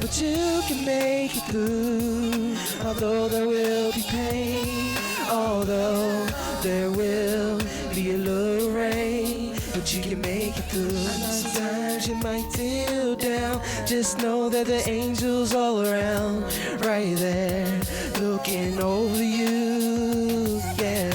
but you can make it through. Although there will be pain, although there will be a little rain, but you can make it through. Sometimes you might feel down, just know that the angels all around, right there, looking over you. Yeah,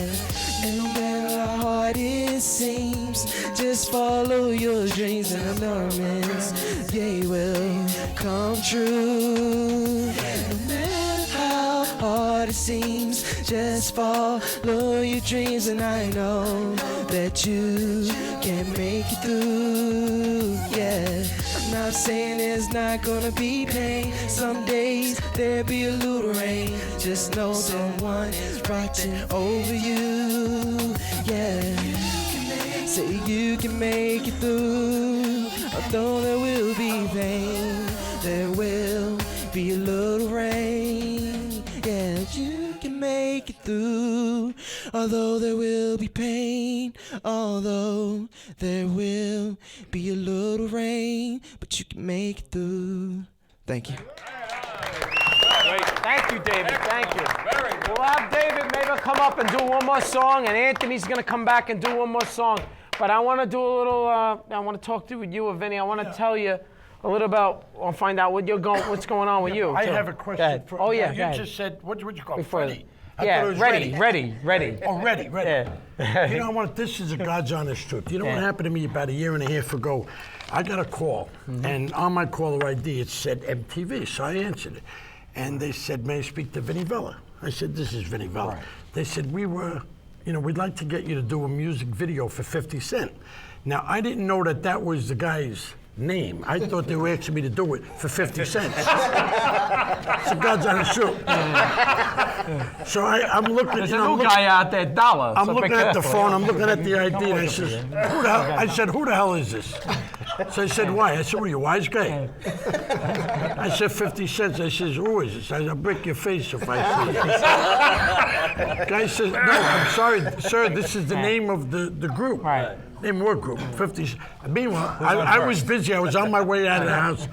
and no matter how hard it seems, just follow your dreams, and the moments they will come true. No matter how hard it seems, just follow your dreams, and I know that you can make it through. Yeah, I'm not saying there's not gonna be pain. Some days there'll be a little rain. Just know someone is watching over you. Yeah, say you can make it through. Although there will be pain, there will be a little rain. Yeah, you can make it through. Although there will be pain, although there will be a little rain, but you can make it through. Thank you. Thank you, David. Thank you. We'll have David maybe come up and do one more song, and Anthony's gonna come back and do one more song. But I want to do a little. I want to talk to you, Vinny. I want to tell you a little about. I'll find out what's going on with you. I too. have a question. Oh yeah. You just said what you call it? Before Freddie. I thought it was ready. Oh, ready. Yeah. You know what? This is a God's honest truth. You know what happened to me about a year and a half ago? I got a call, and on my caller ID it said MTV, so I answered it. And they said, may I speak to Vinny Vella? I said, this is Vinny Vella. Right. They said, we'd like to get you to do a music video for 50 Cent. Now, I didn't know that was the guy's name. I thought they were asking me to do it for 50 cents. So God's honest truth. So I'm looking. There's a new guy out there, dollar. I'm looking at the phone. I'm looking at the ID, and I says, "Who the hell?" I said, "Who the hell is this?" So he said, "Why?" I said, "What are you, wise guy?" I said, 50 cents. I says, "Who is this?" I said, "I'll break your face if I see it." Guy says, "No, I'm sorry, sir. This is the name of the group." Right. Name more group, 50. Meanwhile, I was busy. I was on my way out of the house.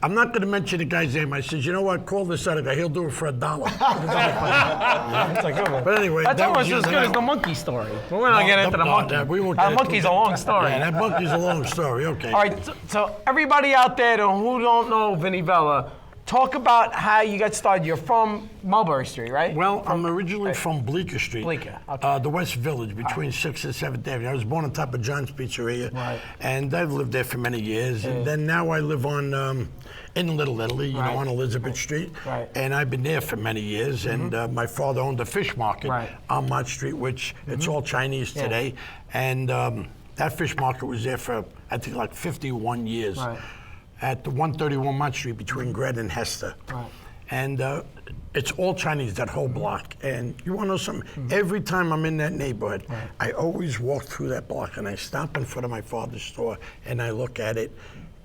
I'm not going to mention the guy's name. I said, you know what? Call this other guy. He'll do it for $1. But anyway, that's almost as good as the monkey story. But we're not getting into the monkey. That monkey's a long story. Yeah, that monkey's a long story. Okay. All right. So everybody out there who don't know Vinny Vella, talk about how you got started. You're from Mulberry Street, right? Well, I'm originally from Bleecker Street. Bleecker, okay. The West Village, between 6th and 7th Avenue. I was born on top of John's Pizzeria. Right. And I've lived there for many years. Yeah. And then now I live on, in Little Italy, you know, on Elizabeth Street. Right. And I've been there for many years. And my father owned a fish market on Mott Street, which it's all Chinese today. And that fish market was there for, I think, like 51 years. Right. At the 131 Mott Street between Gret and Hester. Right. And it's all Chinese, that whole block. And you want to know something? Every time I'm in that neighborhood, I always walk through that block and I stop in front of my father's store and I look at it.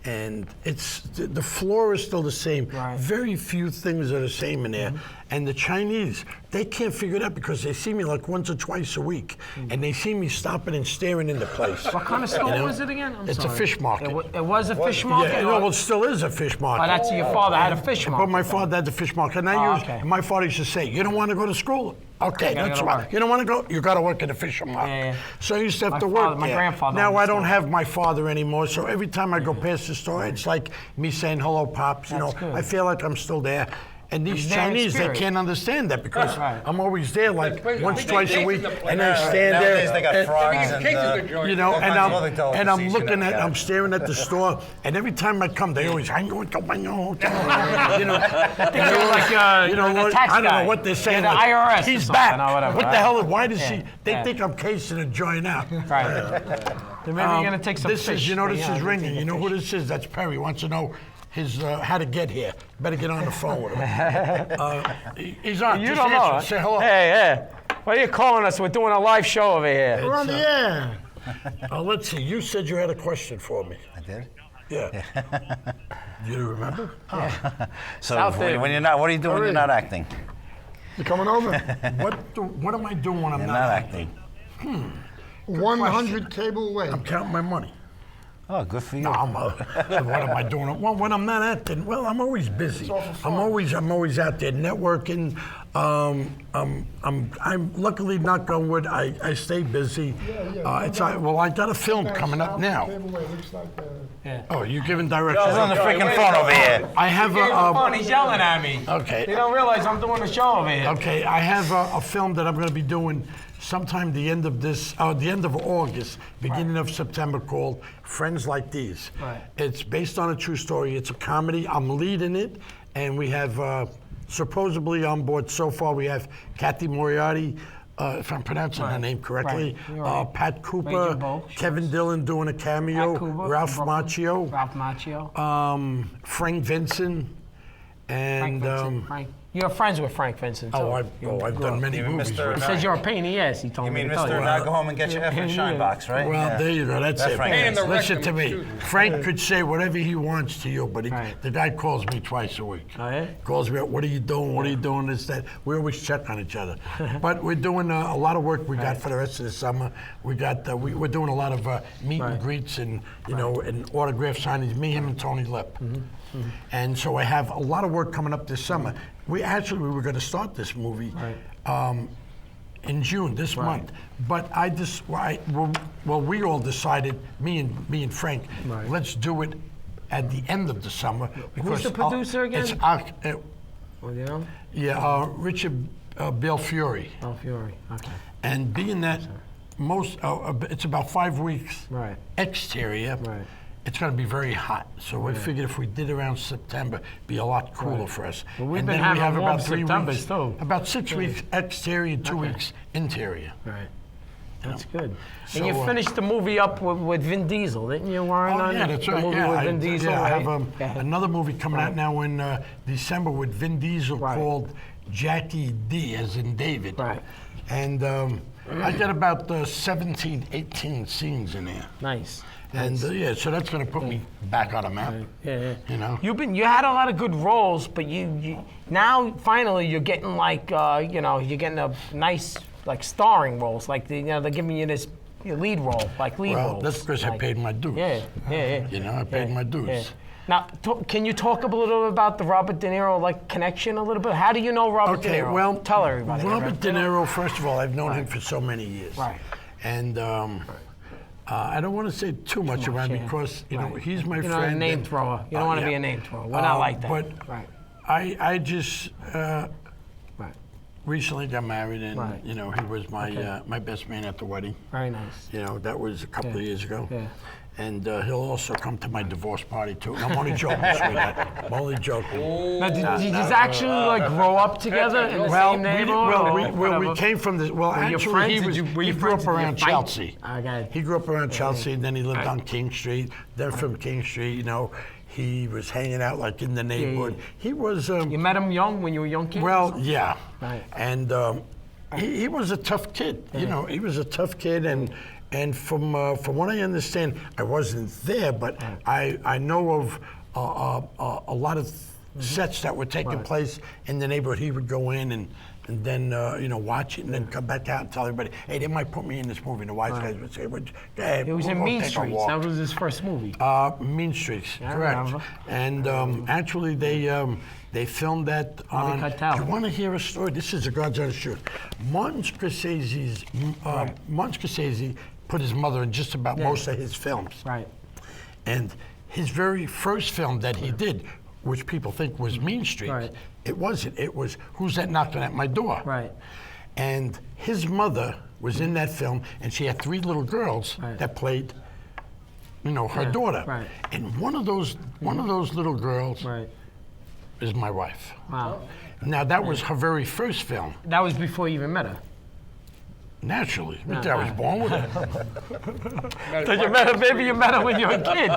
And it's the floor is still the same. Right. Very few things are the same in there. And the Chinese, they can't figure it out because they see me like once or twice a week. And they see me stopping and staring in the place. What kind of store was it again? It's a fish market. It was a fish market? Yeah, well, it still is a fish market. Oh, that's your father had a fish market. But my father had the fish market. And my father used to say, you don't want to go to school? Okay, that's right. You don't want to go? You got to work at the fish market. Yeah. So I used to have to work there. My grandfather. Now I don't have my father anymore, so every time I go past the store, it's like me saying, hello, Pops. You know, I feel like I'm still there. And these Chinese, they can't understand that because I'm always there like once, twice a week, and I stand there. They got frogs you know, and I'm looking at, I'm staring at the store, and every time I come, they always, you know, I don't know what they're saying. The IRS. He's back. What the hell? Why does he? They think I'm casing a joint out. Right. Maybe you're gonna take some fish. This is ringing. You know who this is? That's Perry. Wants to know his how to get here. Better get on the phone with him. He's on. You don't know. Say hello. Hey. Why are you calling us? We're doing a live show over here. We're on the air. Let's see. You said you had a question for me. I did? Yeah. You remember? So when you're not, what are you doing when you're not acting? You coming over? What am I doing when I'm not acting? 100 cable away. I'm counting my money. Oh, good for you. No, what am I doing? Well, when I'm not acting, well, I'm always busy. I'm always out there networking. I'm luckily, knock on wood, I stay busy. I got a film coming up now. Oh, you're giving directions? He's on the freaking phone over here. I have a. He's yelling at me. Okay. You don't realize I'm doing a show over here. Okay, I have a film that I'm going to be doing sometime the end of August, beginning of September, called Friends Like These. Right. It's based on a true story. It's a comedy. I'm leading it, and we have supposedly on board so far. We have Kathy Moriarty, if I'm pronouncing her name correctly, Pat Cooper, Kevin Dillon doing a cameo, Ralph Macchio, Frank Vincent, and. You're friends with Frank Vincent. I've done many movies. He says you're a pain in the ass. He told me. You mean Mr. Now go home and get your effing shine box, right? Well, there you go. That's it. Listen to me. Frank could say whatever he wants to you, but the guy calls me twice a week. Oh, yeah? Calls me up. What are you doing? What are you doing? This, that. We always check on each other. But we're doing a lot of work. We got for the rest of the summer. We got. We're doing a lot of meet and greets and and autograph signings. Me, him, and Tony Lip. And so I have a lot of work coming up this summer. We were going to start this movie in June this month, but we all decided, me and Frank, let's do it at the end of the summer. Who's the producer again? It's Richard Bill Fury. Oh, Fury. Okay. And being that it's about 5 weeks Right. exterior, Right. it's going to be very hot. So we figured if we did around September, it'd be a lot cooler for us. Well, we've and been then having we have warm about 3 Septembers, weeks, too. about 6 weeks exterior, 2 weeks interior. Right. That's good. So, And you finished the movie up with Vin Diesel, didn't you, Warren? Oh, on yeah, the that's right. movie Yeah, with Vin Diesel, I right? have another movie coming out now in December with Vin Diesel called Jackie D, as in David. Right. And I got about 17, 18 scenes in there. Nice. And so that's going to put me back on a map. Yeah. You know. You had a lot of good roles, but you now finally you're getting like you're getting a nice like starring roles, like they're giving you this lead role, like lead roles. Well, that's because I paid my dues. Yeah. You know, I paid my dues. Yeah. Now, can you talk a little bit about the Robert De Niro connection a little bit? How do you know Robert De Niro? Okay, well, tell everybody. Robert De Niro, first of all, I've known him for so many years. Right. And I don't want to say too much about him because you know he's my friend. You're not a name thrower. You don't want to be a name thrower. We're not like that. But I just recently got married, and you know he was my my best man at the wedding. Very nice. You know that was a couple of years ago. Yeah. And he'll also come to my divorce party too. And I'm only joking, sweetheart. I'm only joking. Now, did you actually grow up together in the same neighborhood? We came from this. Well, actually, he grew up around Chelsea. He grew up around Chelsea, and then he lived on King Street. Then from King Street, you know, he was hanging out like in the neighborhood. He was. You met him young when you were a young kid? Well, yeah. Right. And he was a tough kid. You know, he was a tough kid, and from what I understand, I wasn't there, but I know of a lot of sets that were taking place in the neighborhood. He would go in and then you know, watch it and then come back out and tell everybody, hey, they might put me in this movie. And the wise guys would say, hey, it was in Mean Streets. That was his first movie. Mean Streets, correct. And actually, they filmed that on. You want to hear a story? This is a God's honest truth. Martin Scorsese put his mother in just about most of his films. Right. And his very first film that he did, which people think was Mean Streets, it wasn't. It was Who's That Knocking at My Door? Right. And his mother was in that film, and she had 3 little girls that played, you know, her daughter. Right. And one of those little girls is my wife. Wow. Now that was her very first film. That was before you even met her. Naturally, I was born with her. So you met her, maybe you met her when you were a kid.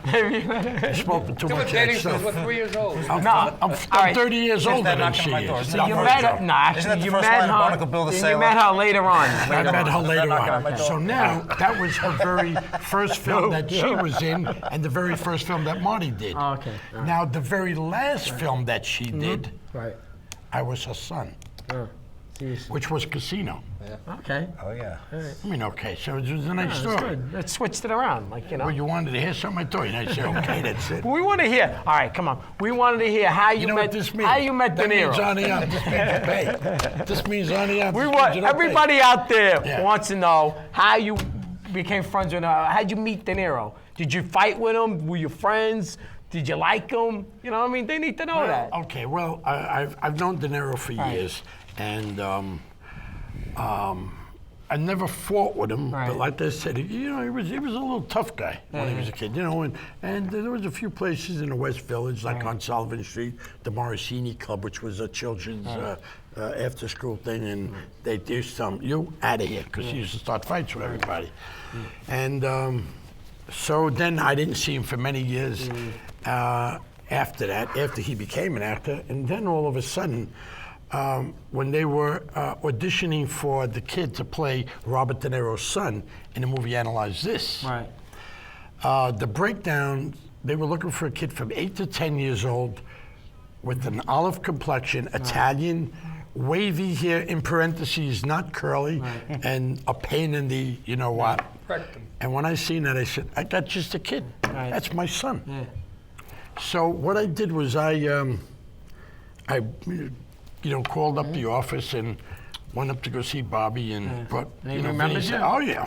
Maybe you met her. You're smoking too much dating stuff. since we're 3 years old. I'm 30 years older than she is. So you met her, no, actually, you met her later on. I met her later on. So now, that was her very first film that she was in, and the very first film that Marty did. Oh, okay. Now, the very last film that she did, I was her son, which was Casino. Okay. Oh, yeah. I mean, okay, so it was a nice story. Good. Let's switch it around, like, you know. Well, you wanted to hear something, I told you, and I said, okay, that's it. We want to hear. All right, come on. We wanted to hear how you know met. what this means? How you met De That means Niro. on the up. This means you pay. This means on the up. We want everybody out there Yeah. wants to know how you became friends with. How'd you meet De Niro? Did you fight with him? Were you friends? Did you like him? You know what I mean? They need to know that. Okay, well, I've known De Niro for years, and I never fought with him, but like I said, you know, he was a little tough guy when he was a kid, you know, and there was a few places in the West Village, like on Sullivan Street, the Morosini Club, which was a children's after-school thing, and they used to you out of here, because he used to start fights with everybody. And so then I didn't see him for many years after that, after he became an actor, and then all of a sudden, when they were auditioning for the kid to play Robert De Niro's son in the movie Analyze This, the breakdown, they were looking for a kid from 8 to 10 years old with an olive complexion, Italian, wavy hair, in parentheses, not curly, and a pain in the, you know what. And when I seen that, I said, I got just a kid. That's my son. So what I did was I called up the office and went up to go see Bobby and brought, He remembers you? Oh, yeah.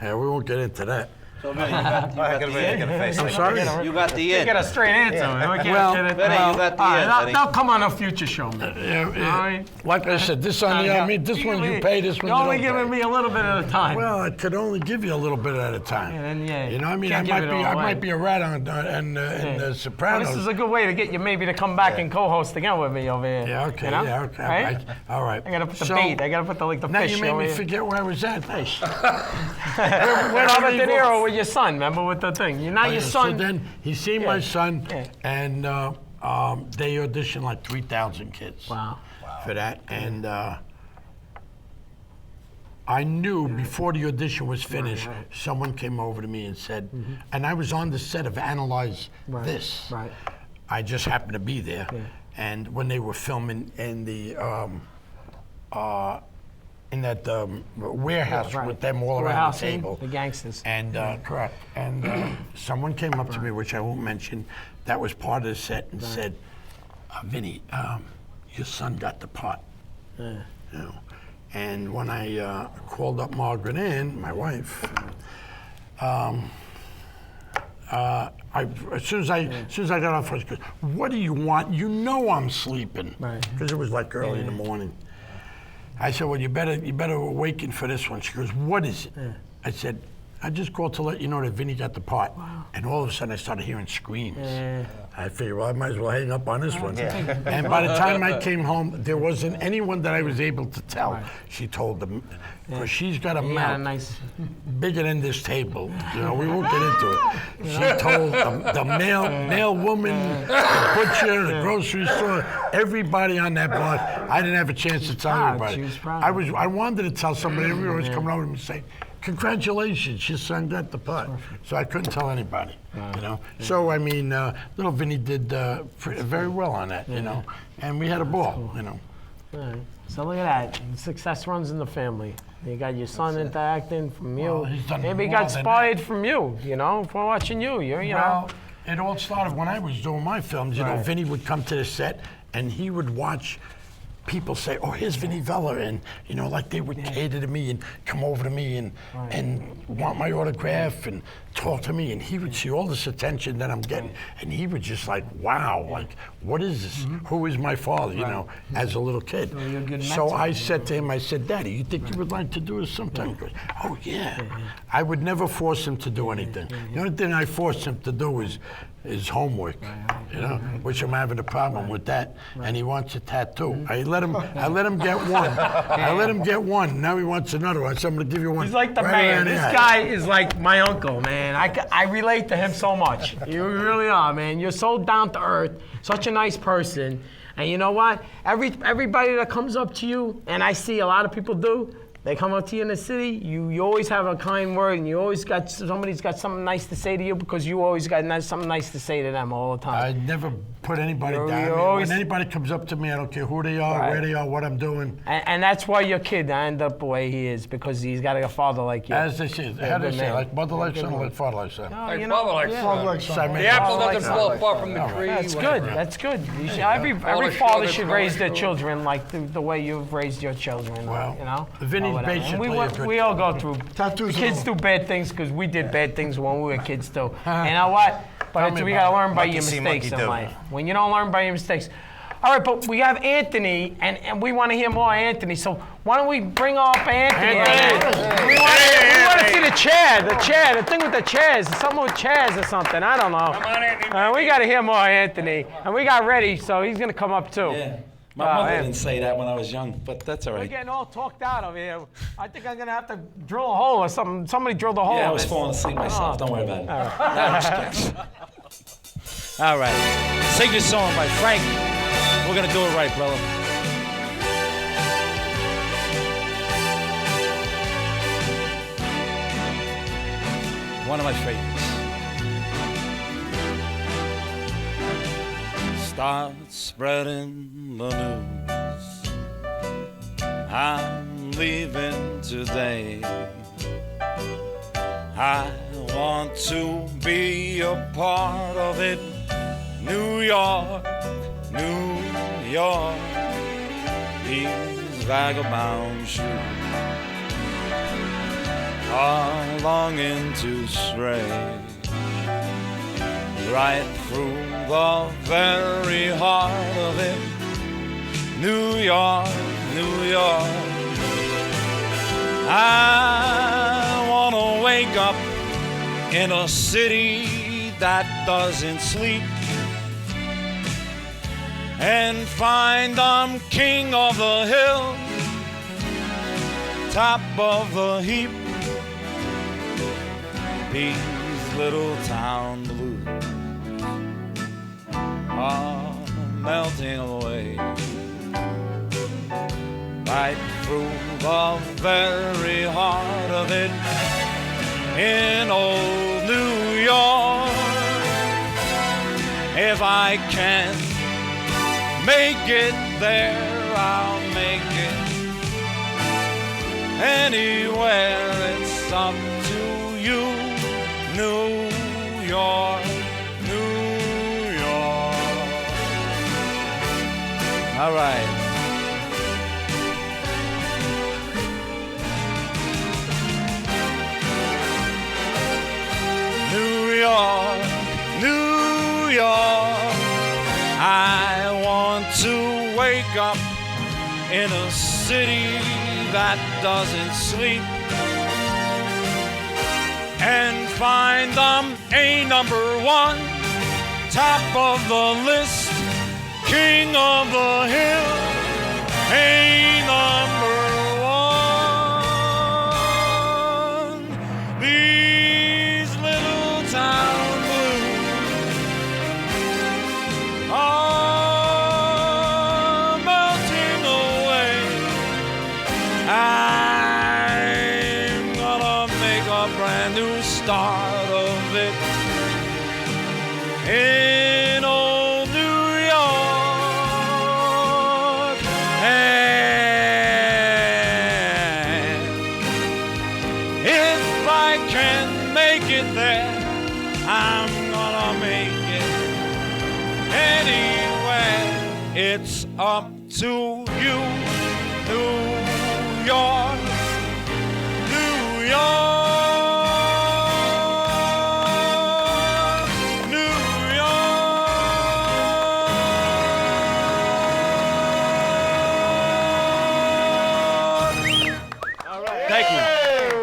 Yeah, we won't get into that. So, Vinny, you got the in. I'm sorry? You got the in. Get a straight answer, man. We can't Well, get it. Vinny, you got the in, Vinny. They'll come on a future show, man. Like I said, this on the me. This one you pay. This one you You're don't only pay. giving me a little bit at a time. Well, I could only give you a little bit at a time. And You know what I mean? can't give it all I away. might be a rat on in The Sopranos. Well, this is a good way to get you maybe to come back and co-host again with me over here. Yeah, okay, You know? yeah, okay. Right? All right. I gotta put the bait. I gotta put the Now fish you made over me here. forget where I was at. Where Robert De Niro with your son, remember with the thing? You're not your son. So then he seen my son, Yeah. and they auditioned like 3,000 kids. Wow. For that, and I knew before the audition was finished, someone came over to me and said, and I was on the set of Analyze This. Right. I just happened to be there, and when they were filming in the in that warehouse with them all around the table, The gangsters. and correct, and someone came up to me, which I won't mention, that was part of the set, and said, Vinny, your son got the part. You know? And when I called up Margaret Ann, my wife, as soon as I got off, I goes, "What do you want? You know I'm sleeping," because it was like early in the morning. I said, "Well, you better awaken for this one." She goes, "What is it?" I said, "I just called to let you know that Vinny got the part." Wow. And all of a sudden, I started hearing screams. I figured, well, I might as well hang up on this one. And by the time I came home, there wasn't anyone that I was able to tell. She told them, because she's got a mouth bigger than this table. You know, we won't get into it. She told the mail woman, the butcher, the grocery store, everybody on that block. I didn't have a chance to tell everybody. I wanted to tell somebody. Everybody was coming over to me and saying, "Congratulations, your son got the part." So I couldn't tell anybody, you know. So I mean, little Vinny did very well on that, you know, and we had a ball, you know. All right. So look at that. Success runs in the family. You got your son into acting from you. Well, he's done Maybe he more got than inspired from you, you know, from watching you. You know. Well, it all started when I was doing my films. You know, Vinny would come to the set and he would watch people say, "Oh, here's Vinny Vella," and you know, like they would cater to me and come over to me and want my autograph and talk to me, and he would see all this attention that I'm getting, and he would just like, "Wow, like what is this? Who is my father?" You know, as a little kid. So I said to him, I said, "Daddy, you think you would like to do this sometime?" He goes, "Oh yeah." I would never force him to do anything. The only thing I forced him to do is homework, you know, which I'm having a problem with that. And he wants a tattoo. I let him get one. I let him get one. Now he wants another one. So I'm gonna give you one. He's like the right man. around This the guy is like my uncle, man. I relate to him so much. You really are, man. You're so down to earth, such a nice person. And you know what? Everybody that comes up to you, and I see a lot of people do, they come up to you in the city, you always have a kind word, and you always got somebody's got something nice to say to you because you always got something nice to say to them all the time. I never put anybody down. When anybody comes up to me, I don't care who they are, where they are, what I'm doing. And that's why your kid ended up the way he is, because he's got a father like you. As they say, how do they say, like mother like son or like father like son? Like father like son. The apple doesn't fall far from the tree. That's good. That's good. Every father should raise their children like the way you've raised your children. Well, you know. Vinny's basically We all go through. Tattoos. Kids do bad things because we did bad things when we were kids too. And you know what? But we gotta learn by your mistakes in life. When you don't learn by your mistakes. All right, but we have Anthony, and we want to hear more Anthony. So why don't we bring up Anthony? We want to see the chair, the thing with the chairs, something with chairs or something. I don't know. Come on, Anthony. We got to hear more Anthony, and we got ready, so he's gonna come up too. Yeah. My mother didn't say that when I was young, but that's all We're right. getting all talked out of here. I think I'm gonna have to drill a hole or something. Somebody drilled a hole. Yeah, I was falling asleep myself. Don't worry about it. All right. Sing your song by Frank. We're gonna do it right, brother. One of my favorites. Start spreading the news. I'm leaving today. I want to be a part of it. New York, New York, these vagabond shoes. are longing to stray right through the very heart of it. New York, New York. I wanna wake up in a city that doesn't sleep and find I'm king of the hill, top of the heap. These little town blues are melting away right through the very heart of it in old New York. If I can make it there, I'll make it anywhere. It's up to you, New York, New York. All right. New York, New York. I want to wake up in a city that doesn't sleep and find I'm a #1, top of the list, king of the hill, a #1. These little town blues are melting away. I'm gonna make a brand new start of it in old New York. And if I can make it there, I'm gonna make it anywhere. It's up to you, New York, New York. Thank you.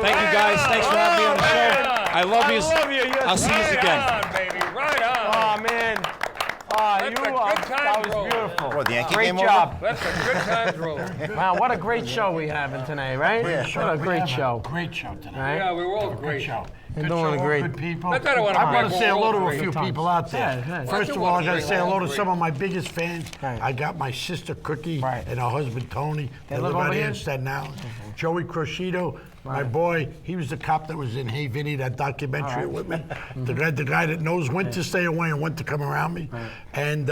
Thank you, guys. Thanks for having me on the show. I love you. I'll see you again. Baby, right on. Oh, man. That's a good That time was roll. beautiful. What, the Yankee Great game job. That's a good times roll. Wow, what a great show we having tonight, right? What a great show. Great show tonight. Right? Yeah, we were all Great great. show. You're Good doing show, great. Good people. That's what I wanna I've got to bring. say hello to a Great few times. people out there. Yeah, yeah. First of all, I got to say hello to some of my biggest fans. Right. I got my sister Cookie Right. and her husband Tony. They live live over out here here? in Staten Island. Joey Crocito, my boy, he was the cop that was in Hey Vinny, that documentary with me. The guy that knows when to stay away and when to come around me. And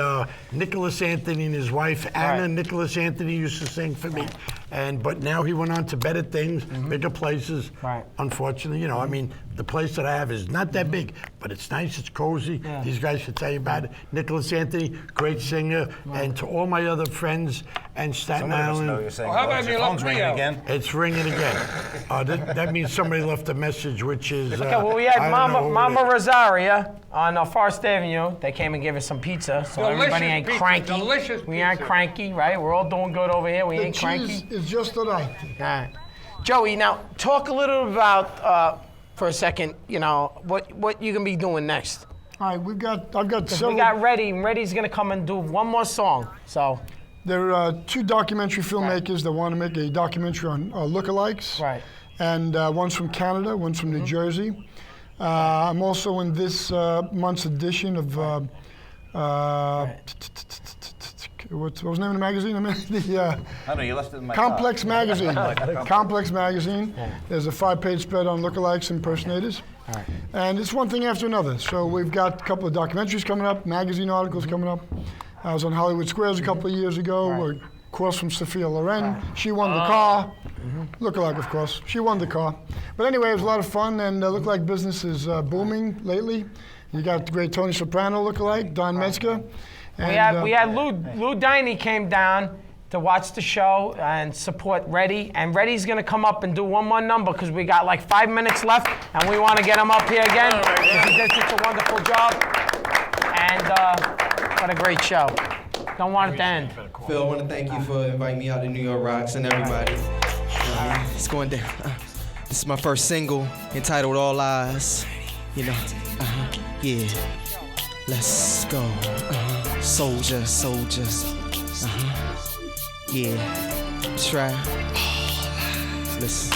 Nicholas Anthony and his wife Anna. Right. Nicholas Anthony used to sing for me. But now he went on to better things, bigger places. Right. Unfortunately, you know, I mean, the place that I have is not that big, but it's nice, it's cozy. Yeah. These guys should tell you about it. Nicholas Anthony, great singer. And to all my other friends and Staten Somebody must know Island, you're saying, Well, how about your you phone's let me ringing out? again? it's ringing again. That means somebody left a message, which is. Okay, well, we had I don't know who it Mama is. Rosaria on Forest Avenue. They came and gave us some pizza, so Delicious everybody ain't pizza, cranky. delicious We aren't pizza. cranky, right? We're all doing good over here. We The ain't cheese cranky. is just right. All right. Joey, now talk a little about, for a second, you know, what you gonna be doing next. All right, I've got several. We got Reddy, and Reddy's gonna come and do one more song. So, There are two documentary filmmakers that want to make a documentary on lookalikes. right. And one's from Canada, one's from New Jersey. I'm also in this month's edition of what was the name of the magazine? I mean, I know you left it in my Complex car. Magazine. Complex Magazine. There's a 5-page spread on lookalikes and impersonators. And it's one thing after another. So we've got a couple of documentaries coming up, magazine articles coming up. I was on Hollywood Squares a couple of years ago, across from Sophia Loren. She won the car. Lookalike, of course. She won the car. But anyway, it was a lot of fun, and look like business is booming lately. You got the great Tony Soprano lookalike, Don Metzger. We had Lou Diney came down to watch the show and support Reddy. And Reddy's gonna come up and do one more number because we got like 5 minutes left and we wanna get him up here again because he did such a wonderful job. And what a great show. Don't want it to end. Phil, I want to thank you for inviting me out to New York Rocks and everybody. It's going down. This is my first single entitled All Eyes. You know, yeah. Let's go. Soldier, soldier. Yeah. Try. Listen.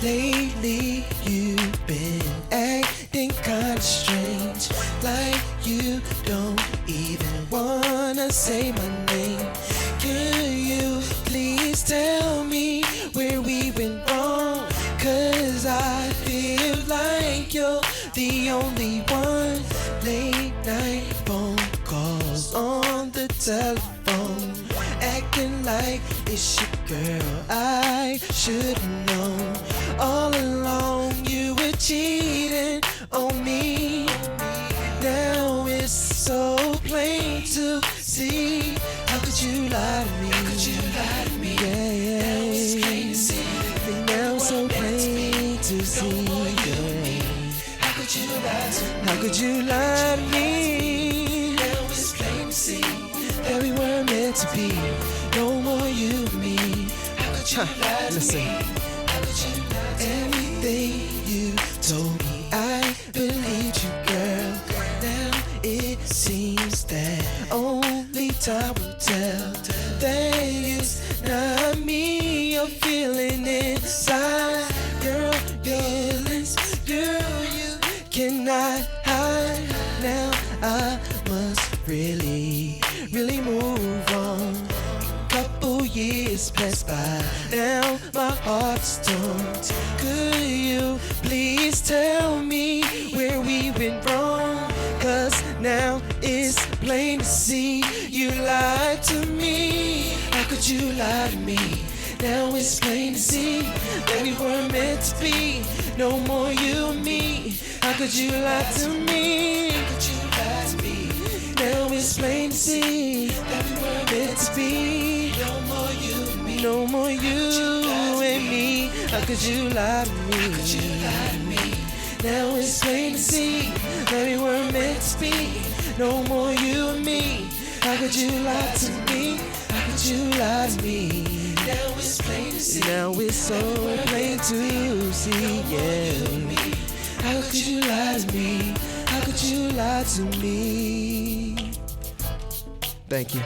Lately, you've been acting kinda strange, like you don't even wanna say my name. Can you please tell me where we went wrong? 'Cause I feel like you're the only one. Late night phone calls on the telephone, acting like it's your girl. I should've known all along you were cheating on me. Now it's so plain to see. How could you lie to me? How could you lie to me? Yeah, yeah. Now it's plain to see. Now it's so plain to see. Yeah. How could you lie to me? How could you lie to me? Now it's plain to see that we weren't meant to be. No more you and me. How could you lie to me? How could you lie to me? Everything you told me, I believed you, girl. Now it seems that only time will tell that it's not me you're feeling inside. Girl, your feelings, girl, you cannot hide. Now I must really move on. Couple years pass by, now my heart's torn. Could you please tell me where we went wrong? 'Cause now it's plain to see you lied to me. How could you lie to me? Now it's plain to see that we weren't meant to be. No more you and me. How could you lie to me? How could you lie to me? Now it's plain to see that we weren't meant to be. No more you and me. No more you and me. How could you lie to me? How could you lie to me? Now it's plain to see that we weren't meant to be. No more you and me. How could you lie to me? How could you lie to me? Now it's plain to see. Now it's so plain to see, yeah. How could you lie to me? How could you lie to me? Thank you.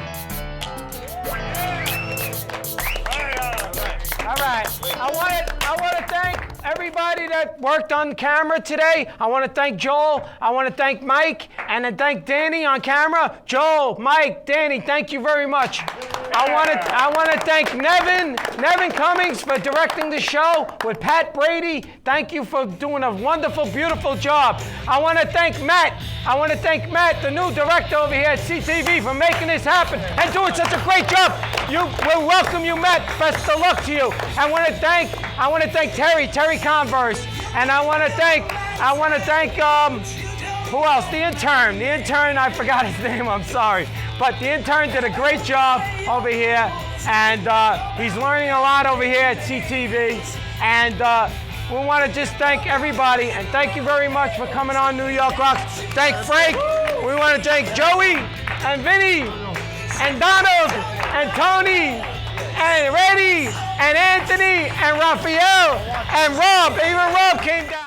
All right. I want to thank everybody that worked on camera today. I want to thank Joel. I want to thank Mike. And to thank Danny on camera. Joel, Mike, Danny, thank you very much. I want to thank Nevin Cummings for directing the show with Pat Brady. Thank you for doing a wonderful, beautiful job. I want to thank Matt. The new director over here at CTV, for making this happen and doing such a great job. We welcome you, Matt. Best of luck to you. I want to thank Terry Converse, and I want to thank who else? The intern, I forgot his name, I'm sorry. But the intern did a great job over here, and he's learning a lot over here at CTV. And we want to just thank everybody, and thank you very much for coming on New York Rocks. Thank Frank. We want to thank Joey and Vinny and Donald and Tony and Reddy and Anthony and Raphael and Rob. Even Rob came down.